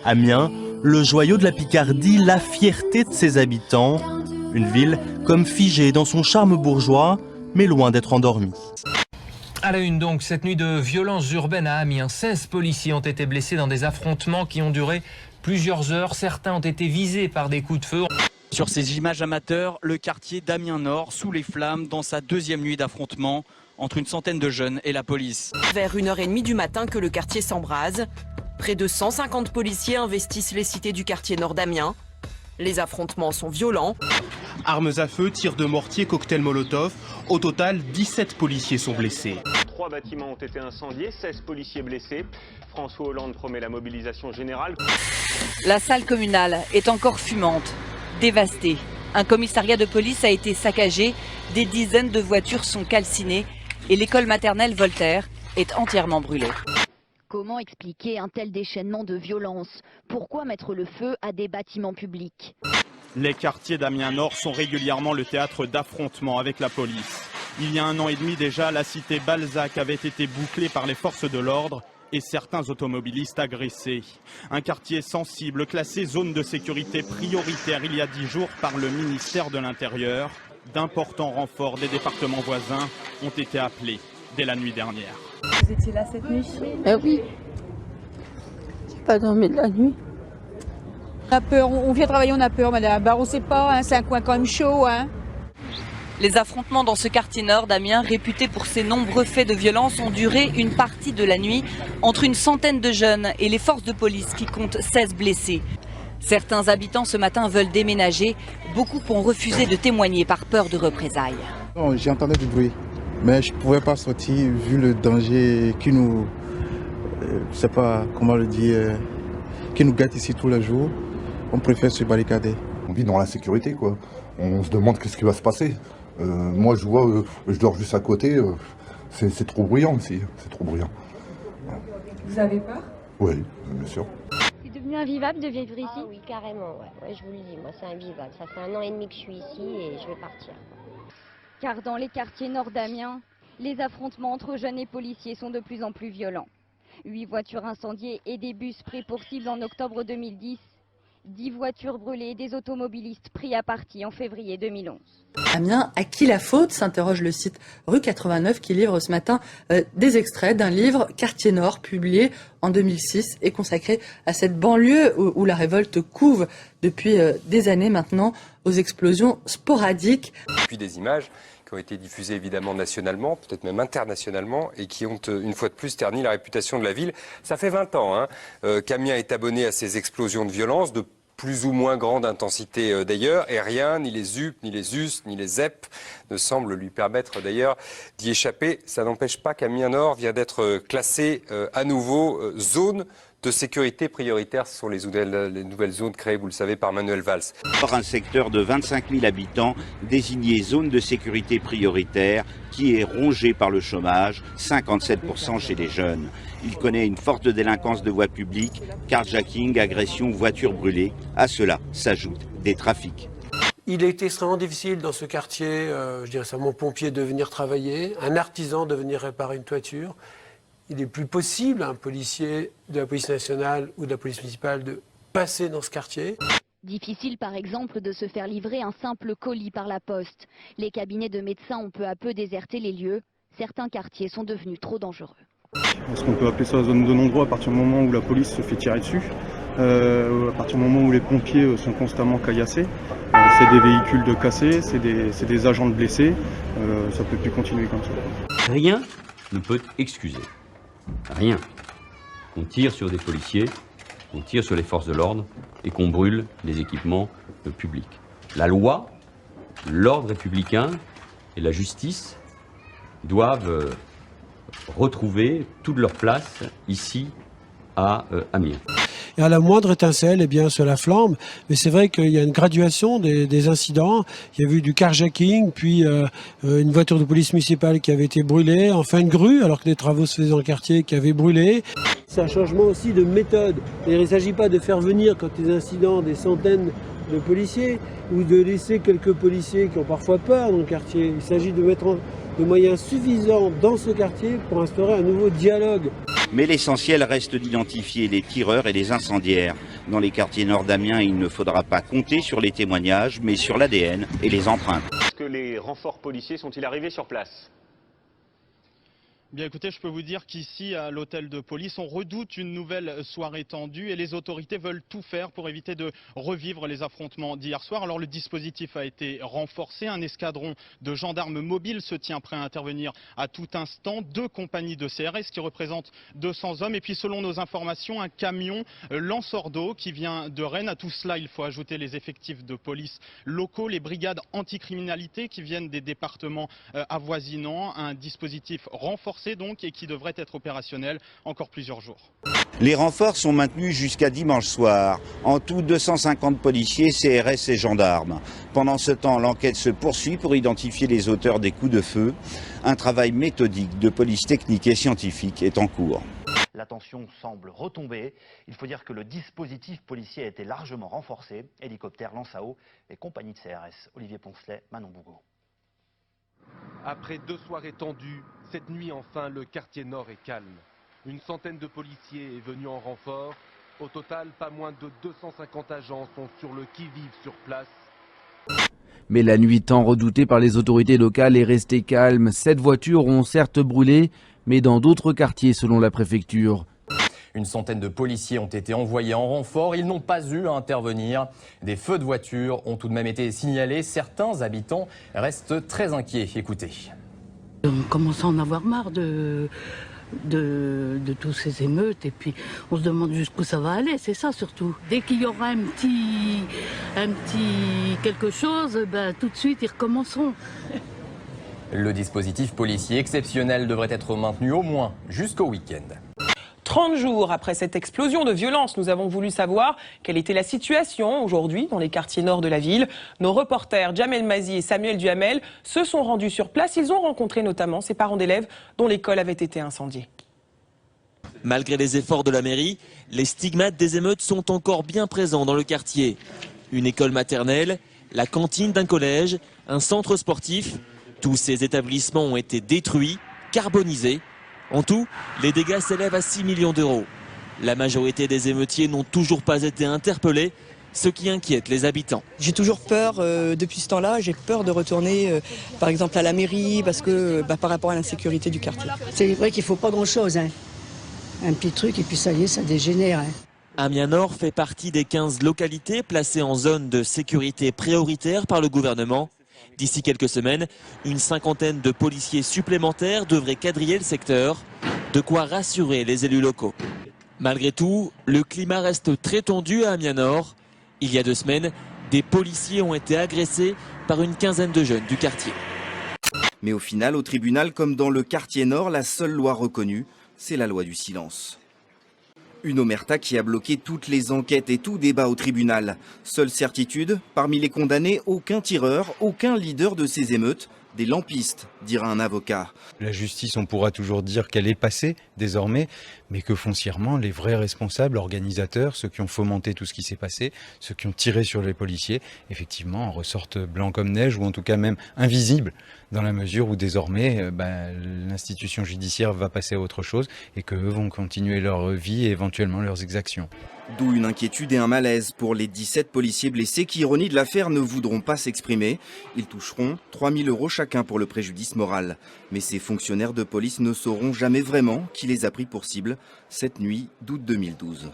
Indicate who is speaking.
Speaker 1: Amiens, le joyau de la Picardie, la fierté de ses habitants. Une ville comme figée dans son charme bourgeois, mais loin d'être endormie.
Speaker 2: À la une donc, cette nuit de violences urbaines à Amiens, 16 policiers ont été blessés dans des affrontements qui ont duré plusieurs heures. Certains ont été visés par des coups de feu.
Speaker 3: Sur ces images amateurs, le quartier d'Amiens Nord sous les flammes dans sa deuxième nuit d'affrontement entre une centaine de jeunes et la police.
Speaker 4: Vers 1h30 du matin que le quartier s'embrase. Près de 150 policiers investissent les cités du quartier nord d'Amiens. Les affrontements sont violents.
Speaker 5: Armes à feu, tirs de mortier, cocktails Molotov. Au total, 17 policiers sont blessés.
Speaker 6: 3 bâtiments ont été incendiés, 16 policiers blessés. François Hollande promet la mobilisation générale.
Speaker 7: La salle communale est encore fumante, dévastée. Un commissariat de police a été saccagé, des dizaines de voitures sont calcinées et l'école maternelle Voltaire est entièrement brûlée.
Speaker 8: Comment expliquer un tel déchaînement de violence? Pourquoi mettre le feu à des bâtiments publics?
Speaker 9: Les quartiers d'Amiens Nord sont régulièrement le théâtre d'affrontements avec la police. Il y a 1 an et demi déjà, la cité Balzac avait été bouclée par les forces de l'ordre et certains automobilistes agressés. Un quartier sensible, classé zone de sécurité prioritaire il y a 10 jours par le ministère de l'Intérieur. D'importants renforts des départements voisins ont été appelés dès la nuit dernière.
Speaker 10: Vous étiez là cette nuit?
Speaker 11: Oui. J'ai pas dormi de la nuit.
Speaker 10: On a peur, on vient travailler, on a peur, madame. Bah, on sait pas, hein, c'est un coin quand même chaud. Hein.
Speaker 7: Les affrontements dans ce quartier nord d'Amiens, réputé pour ses nombreux faits de violence, ont duré une partie de la nuit entre une centaine de jeunes et les forces de police qui comptent 16 blessés. Certains habitants ce matin veulent déménager. Beaucoup ont refusé de témoigner par peur de représailles.
Speaker 12: J'entendais du bruit, mais je ne pouvais pas sortir vu le danger qui nous, je sais pas comment le dire, qui nous gâte ici tous les jours. On préfère se barricader.
Speaker 13: On vit dans l'insécurité, quoi. On se demande qu'est-ce qui va se passer. Moi, je vois, je dors juste à côté. C'est trop bruyant ici. C'est trop bruyant.
Speaker 10: Vous avez peur?
Speaker 13: Oui, bien sûr.
Speaker 8: C'est devenu invivable de vivre ici?
Speaker 14: Ah oui, carrément, ouais, je vous le dis, moi c'est invivable. Ça fait 1 an et demi que je suis ici et je vais partir.
Speaker 8: Car dans les quartiers nord d'Amiens, les affrontements entre jeunes et policiers sont de plus en plus violents. 8 voitures incendiées et des bus pris pour cible en octobre 2010. 10 voitures brûlées et des automobilistes pris à partie en février 2011.
Speaker 15: Amiens, à qui la faute, s'interroge le site Rue 89 qui livre ce matin des extraits d'un livre Quartier Nord publié en 2006 et consacré à cette banlieue où la révolte couve depuis des années maintenant aux explosions sporadiques.
Speaker 16: Puis des images qui ont été diffusées évidemment nationalement, peut-être même internationalement, et qui ont une fois de plus terni la réputation de la ville. Ça fait 20 ans qu'Amiens est abonné à ces explosions de violence, de plus ou moins grande intensité d'ailleurs, et rien, ni les UP, ni les US, ni les ZEP ne semblent lui permettre d'ailleurs d'y échapper. Ça n'empêche pas qu'Amiens Nord vient d'être classé à nouveau zone de sécurité prioritaire. Ce sont les nouvelles zones créées, vous le savez, par Manuel Valls.
Speaker 17: Un secteur de 25 000 habitants désigné zone de sécurité prioritaire qui est rongé par le chômage, 57% chez les jeunes. Il connaît une forte délinquance de voies publiques, carjacking, agressions, voitures brûlées. À cela s'ajoutent des trafics.
Speaker 18: Il a été extrêmement difficile dans ce quartier, je dirais ça, mon pompier de venir travailler, un artisan de venir réparer une toiture. Il n'est plus possible à un policier de la police nationale ou de la police municipale de passer dans ce quartier.
Speaker 8: Difficile par exemple de se faire livrer un simple colis par la poste. Les cabinets de médecins ont peu à peu déserté les lieux. Certains quartiers sont devenus trop dangereux.
Speaker 19: Est-ce qu'on peut appeler ça zone de non-droit à partir du moment où la police se fait tirer dessus, à partir du moment où les pompiers sont constamment caillassés, c'est des véhicules de cassés, c'est des agents de blessés, ça ne peut plus continuer comme ça.
Speaker 20: Rien ne peut excuser. Rien. On tire sur des policiers, on tire sur les forces de l'ordre et qu'on brûle des équipements publics. La loi, l'ordre républicain et la justice doivent retrouver toute leur place ici à Amiens.
Speaker 18: Et à la moindre étincelle, eh bien, cela flambe. Mais c'est vrai qu'il y a une graduation des incidents. Il y a eu du carjacking, puis une voiture de police municipale qui avait été brûlée, enfin une grue, alors que des travaux se faisaient dans le quartier, qui avait brûlé. C'est un changement aussi de méthode. Il ne s'agit pas de faire venir, quand il y a des incidents, des centaines de policiers, ou de laisser quelques policiers qui ont parfois peur dans le quartier. Il s'agit de mettre des moyens suffisants dans ce quartier pour instaurer un nouveau dialogue.
Speaker 17: Mais l'essentiel reste d'identifier les tireurs et les incendiaires. Dans les quartiers nord d'Amiens, il ne faudra pas compter sur les témoignages, mais sur l'ADN et les empreintes.
Speaker 6: Est-ce que les renforts policiers sont-ils arrivés sur place ?
Speaker 9: Bien écoutez, je peux vous dire qu'ici, à l'hôtel de police, on redoute une nouvelle soirée tendue et les autorités veulent tout faire pour éviter de revivre les affrontements d'hier soir. Alors le dispositif a été renforcé, un escadron de gendarmes mobiles se tient prêt à intervenir à tout instant, 2 compagnies de CRS qui représentent 200 hommes et puis selon nos informations, un camion lanceur d'eau qui vient de Rennes. À tout cela, il faut ajouter les effectifs de police locaux, les brigades anticriminalité qui viennent des départements avoisinants, un dispositif renforcé donc et qui devrait être opérationnel encore plusieurs jours.
Speaker 17: Les renforts sont maintenus jusqu'à dimanche soir. En tout, 250 policiers, CRS et gendarmes. Pendant ce temps, l'enquête se poursuit pour identifier les auteurs des coups de feu. Un travail méthodique de police technique et scientifique est en cours.
Speaker 21: La tension semble retomber. Il faut dire que le dispositif policier a été largement renforcé. Hélicoptères, lance à eau et compagnie de CRS. Olivier Poncelet, Manon Bougot.
Speaker 22: Après 2 soirées tendues, cette nuit enfin le quartier nord est calme. Une centaine de policiers est venue en renfort. Au total, pas moins de 250 agents sont sur le qui-vive sur place.
Speaker 23: Mais la nuit tant redoutée par les autorités locales est restée calme. 7 voitures ont certes brûlé, mais dans d'autres quartiers selon la préfecture.
Speaker 24: Une centaine de policiers ont été envoyés en renfort. Ils n'ont pas eu à intervenir. Des feux de voitures ont tout de même été signalés. Certains habitants restent très inquiets. Écoutez.
Speaker 25: On commence à en avoir marre de tous ces émeutes et puis on se demande jusqu'où ça va aller, c'est ça surtout. Dès qu'il y aura un petit quelque chose, tout de suite ils recommenceront.
Speaker 24: Le dispositif policier exceptionnel devrait être maintenu au moins jusqu'au week-end.
Speaker 26: 30 jours après cette explosion de violence, nous avons voulu savoir quelle était la situation aujourd'hui dans les quartiers nord de la ville. Nos reporters Jamel Mazi et Samuel Duhamel se sont rendus sur place. Ils ont rencontré notamment ces parents d'élèves dont l'école avait été incendiée.
Speaker 27: Malgré les efforts de la mairie, les stigmates des émeutes sont encore bien présents dans le quartier. Une école maternelle, la cantine d'un collège, un centre sportif, tous ces établissements ont été détruits, carbonisés. En tout, les dégâts s'élèvent à 6 millions d'euros. La majorité des émeutiers n'ont toujours pas été interpellés, ce qui inquiète les habitants.
Speaker 28: J'ai toujours peur, depuis ce temps-là, j'ai peur de retourner par exemple à la mairie parce que par rapport à l'insécurité du quartier.
Speaker 29: C'est vrai qu'il ne faut pas grand-chose, hein. Un petit truc et puis ça y est, ça dégénère. Hein.
Speaker 27: Amiens Nord fait partie des 15 localités placées en zone de sécurité prioritaire par le gouvernement. D'ici quelques semaines, une cinquantaine de policiers supplémentaires devraient quadriller le secteur, de quoi rassurer les élus locaux. Malgré tout, le climat reste très tendu à Amiens Nord. Il y a 2 semaines, des policiers ont été agressés par une quinzaine de jeunes du quartier.
Speaker 30: Mais au final, au tribunal, comme dans le quartier nord, la seule loi reconnue, c'est la loi du silence. Une omerta qui a bloqué toutes les enquêtes et tout débat au tribunal. Seule certitude, parmi les condamnés, aucun tireur, aucun leader de ces émeutes. Des lampistes, dira un avocat.
Speaker 31: La justice, on pourra toujours dire qu'elle est passée désormais, mais que foncièrement, les vrais responsables, organisateurs, ceux qui ont fomenté tout ce qui s'est passé, ceux qui ont tiré sur les policiers, effectivement, en ressortent blancs comme neige, ou en tout cas même invisibles, dans la mesure où désormais, l'institution judiciaire va passer à autre chose et qu'eux vont continuer leur vie et éventuellement leurs exactions.
Speaker 30: D'où une inquiétude et un malaise pour les 17 policiers blessés qui, ironie de l'affaire, ne voudront pas s'exprimer. Ils toucheront 3 000 € chacun pour le préjudice moral. Mais ces fonctionnaires de police ne sauront jamais vraiment qui les a pris pour cible cette nuit d'août 2012.